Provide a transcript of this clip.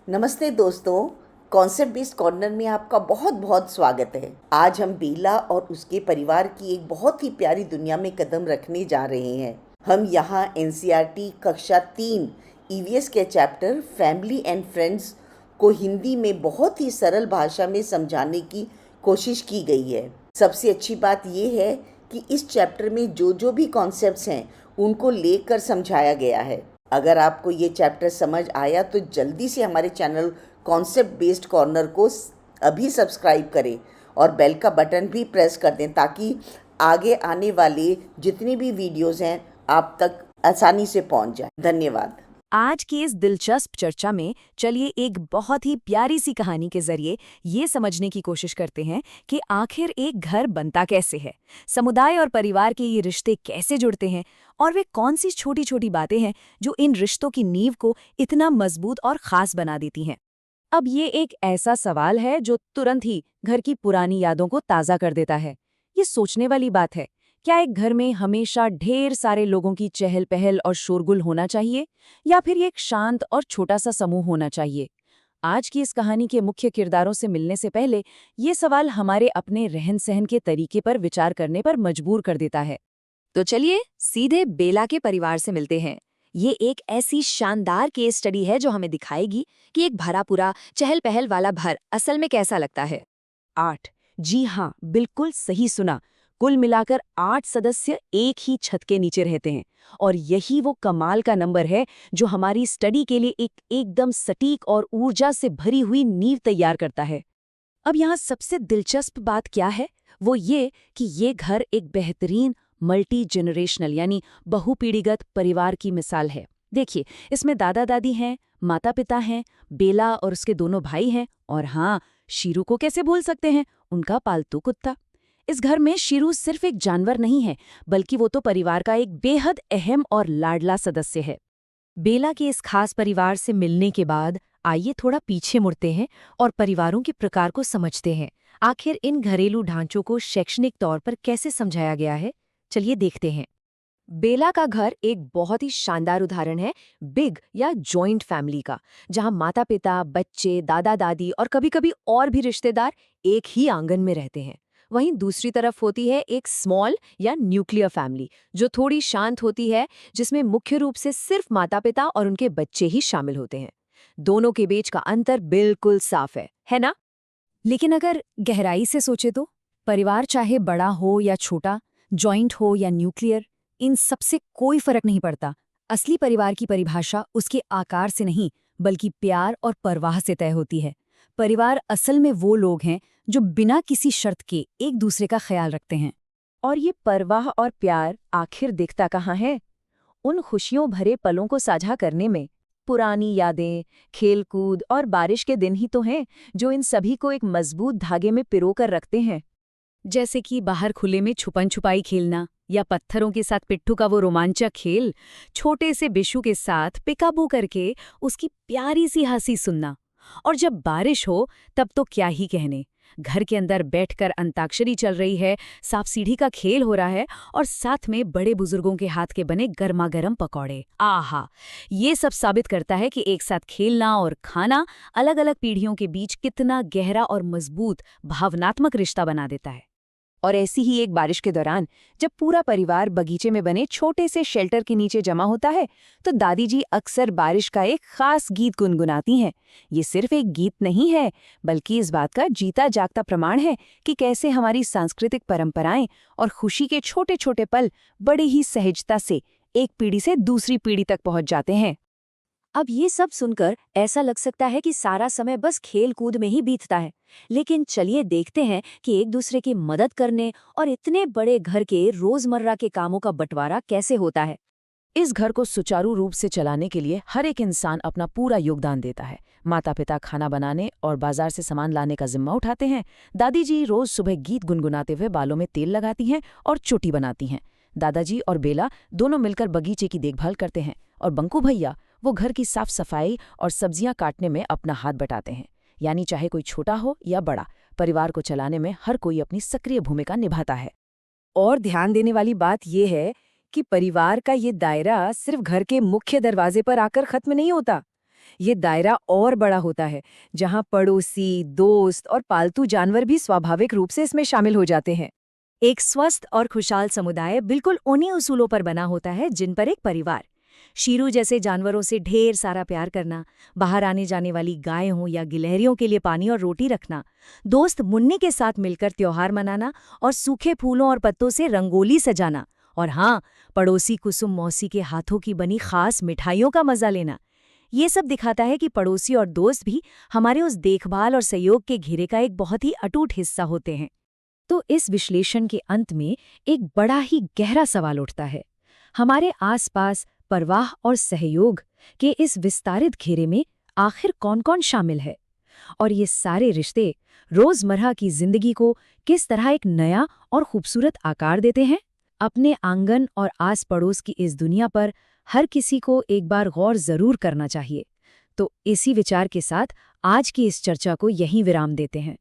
नमस्ते दोस्तों। Concept based corner में आपका बहुत बहुत स्वागत है। आज हम बेला और उसके परिवार की एक बहुत ही प्यारी दुनिया में कदम रखने जा रहे हैं। हम यहाँ एनसीईआरटी कक्षा 3 ईवीएस के चैप्टर फैमिली एंड फ्रेंड्स को हिंदी में बहुत ही सरल भाषा में समझाने की कोशिश की गई है। सबसे अच्छी बात यह है कि इस चैप्टर में जो भी कॉन्सेप्ट्स हैं उनको लेकर समझाया गया है। अगर आपको ये चैप्टर समझ आया तो जल्दी से हमारे चैनल कॉन्सेप्ट बेस्ड कॉर्नर को अभी सब्सक्राइब करें और बेल का बटन भी प्रेस कर दें ताकि आगे आने वाले जितने भी वीडियोस हैं आप तक आसानी से पहुंच जाए। धन्यवाद। आज की इस दिलचस्प चर्चा में चलिए एक बहुत ही प्यारी सी कहानी के जरिए ये समझने की कोशिश करते हैं कि आखिर एक घर बनता कैसे है, समुदाय और परिवार के ये रिश्ते कैसे जुड़ते हैं और वे कौन सी छोटी छोटी बातें हैं जो इन रिश्तों की नींव को इतना मजबूत और खास बना देती हैं। अब ये एक ऐसा सवाल है जो तुरंत ही घर की पुरानी यादों को ताज़ा कर देता है। ये सोचने वाली बात है, क्या एक घर में हमेशा ढेर सारे लोगों की चहल पहल और शोरगुल होना चाहिए या फिर एक शांत और छोटा सा समूह होना चाहिए? आज की इस कहानी के मुख्य किरदारों से मिलने से पहले ये सवाल हमारे अपने रहन सहन के तरीके पर विचार करने पर मजबूर कर देता है। तो चलिए सीधे बेला के परिवार से मिलते हैं। ये एक ऐसी शानदार केस स्टडी है जो हमें दिखाएगी कि एक भरा पूरा चहल पहल वाला घर असल में कैसा लगता है। 8। जी हाँ, बिल्कुल सही सुना। कुल मिलाकर 8 सदस्य एक ही छत के नीचे रहते हैं और यही वो कमाल का नंबर है जो हमारी स्टडी के लिए एक एकदम सटीक और ऊर्जा से भरी हुई नींव तैयार करता है। अब यहाँ सबसे दिलचस्प बात क्या है, वो ये कि ये घर एक बेहतरीन मल्टी जनरेशनल यानी बहुपीढ़ीगत परिवार की मिसाल है। देखिए, इसमें दादा दादी हैं, माता पिता हैं, बेला और उसके दोनों भाई हैं और हाँ, शीरू को कैसे भूल सकते हैं, उनका पालतू कुत्ता। इस घर में शीरू सिर्फ एक जानवर नहीं है, बल्कि वो तो परिवार का एक बेहद अहम और लाडला सदस्य है। बेला के इस खास परिवार से मिलने के बाद आइए थोड़ा पीछे मुड़ते हैं और परिवारों के प्रकार को समझते हैं। आखिर इन घरेलू ढांचों को शैक्षणिक तौर पर कैसे समझाया गया है, चलिए देखते हैं। बेला का घर एक बहुत ही शानदार उदाहरण है बिग या जॉइंट फैमिली का, जहां माता पिता, बच्चे, दादा दादी और कभी-कभी और भी रिश्तेदार एक ही आंगन में रहते हैं। वहीं दूसरी तरफ होती है एक स्मॉल या न्यूक्लियर फैमिली, जो थोड़ी शांत होती है, जिसमें मुख्य रूप से सिर्फ माता पिता और उनके बच्चे ही शामिल होते हैं। दोनों के बीच का अंतर बिल्कुल साफ है ना? लेकिन अगर गहराई से सोचे तो परिवार चाहे बड़ा हो या छोटा, जॉइंट हो या न्यूक्लियर, इन सबसे कोई फर्क नहीं पड़ता। असली परिवार की परिभाषा उसके आकार से नहीं, बल्कि प्यार और परवाह से तय होती है। परिवार असल में वो लोग हैं जो बिना किसी शर्त के एक दूसरे का ख्याल रखते हैं। और ये परवाह और प्यार आखिर दिखता कहाँ है? उन खुशियों भरे पलों को साझा करने में। पुरानी यादें, खेलकूद और बारिश के दिन ही तो हैं जो इन सभी को एक मजबूत धागे में पिरोकर रखते हैं। जैसे कि बाहर खुले में छुपन छुपाई खेलना या पत्थरों के साथ पिट्ठू का वो रोमांचक खेल, छोटे से बिशु के साथ पिकाबू करके उसकी प्यारी सी हंसी सुनना। और जब बारिश हो तब तो क्या ही कहने, घर के अंदर बैठकर अंताक्षरी चल रही है, सांप सीढ़ी का खेल हो रहा है और साथ में बड़े बुजुर्गों के हाथ के बने गर्मा गर्म पकौड़े। आहा, ये सब साबित करता है कि एक साथ खेलना और खाना अलग अलग पीढ़ियों के बीच कितना गहरा और मजबूत भावनात्मक रिश्ता बना देता है। और ऐसी ही एक बारिश के दौरान जब पूरा परिवार बगीचे में बने छोटे से शेल्टर के नीचे जमा होता है, तो दादी जी अक्सर बारिश का एक खास गीत गुनगुनाती हैं। ये सिर्फ एक गीत नहीं है, बल्कि इस बात का जीता जागता प्रमाण है कि कैसे हमारी सांस्कृतिक परंपराएं और खुशी के छोटे छोटे पल बड़ी ही सहजता से एक पीढ़ी से दूसरी पीढ़ी तक पहुंच जाते हैं। अब ये सब सुनकर ऐसा लग सकता है कि सारा समय बस खेल कूद में ही बीतता है, लेकिन चलिए देखते हैं कि एक दूसरे की मदद करने और इतने बड़े घर के रोजमर्रा के कामों का बंटवारा कैसे होता है। इस घर को सुचारू रूप से चलाने के लिए हर एक इंसान अपना पूरा योगदान देता है। माता पिता खाना बनाने और बाजार से सामान लाने का जिम्मा उठाते हैं। दादी जी रोज सुबह गीत गुनगुनाते हुए बालों में तेल लगाती हैं और चोटी बनाती हैं। दादाजी और बेला दोनों मिलकर बगीचे की देखभाल करते हैं और बंकू भैया वो घर की साफ सफाई और सब्जियां काटने में अपना हाथ बटाते हैं। यानी चाहे कोई छोटा हो या बड़ा, परिवार को चलाने में हर कोई अपनी सक्रिय भूमिका निभाता है। और ध्यान देने वाली बात यह है कि परिवार का ये दायरा सिर्फ घर के मुख्य दरवाजे पर आकर खत्म नहीं होता। ये दायरा और बड़ा होता है, जहां पड़ोसी, दोस्त और पालतू जानवर भी स्वाभाविक रूप से इसमें शामिल हो जाते हैं। एक स्वस्थ और खुशहाल समुदाय बिल्कुल उन्हीं उसूलों पर बना होता है जिन पर एक परिवार, शीरू जैसे जानवरों से ढेर सारा प्यार करना, बाहर आने जाने वाली गाय हो या गिलहरियों के लिए पानी और रोटी रखना, दोस्त मुन्नी के साथ मिलकर त्योहार मनाना और सूखे फूलों और पत्तों से रंगोली सजाना, और हाँ, पड़ोसी कुसुम मौसी के हाथों की बनी खास मिठाइयों का मजा लेना। ये सब दिखाता है कि पड़ोसी और दोस्त भी हमारे उस देखभाल और सहयोग के घेरे का एक बहुत ही अटूट हिस्सा होते हैं। तो इस विश्लेषण के अंत में एक बड़ा ही गहरा सवाल उठता है, हमारे आसपास परवाह और सहयोग के इस विस्तारित घेरे में आखिर कौन-कौन शामिल है? और ये सारे रिश्ते रोजमर्रा की जिंदगी को किस तरह एक नया और खूबसूरत आकार देते हैं? अपने आंगन और आस पड़ोस की इस दुनिया पर हर किसी को एक बार गौर जरूर करना चाहिए। तो इसी विचार के साथ आज की इस चर्चा को यहीं विराम देते हैं।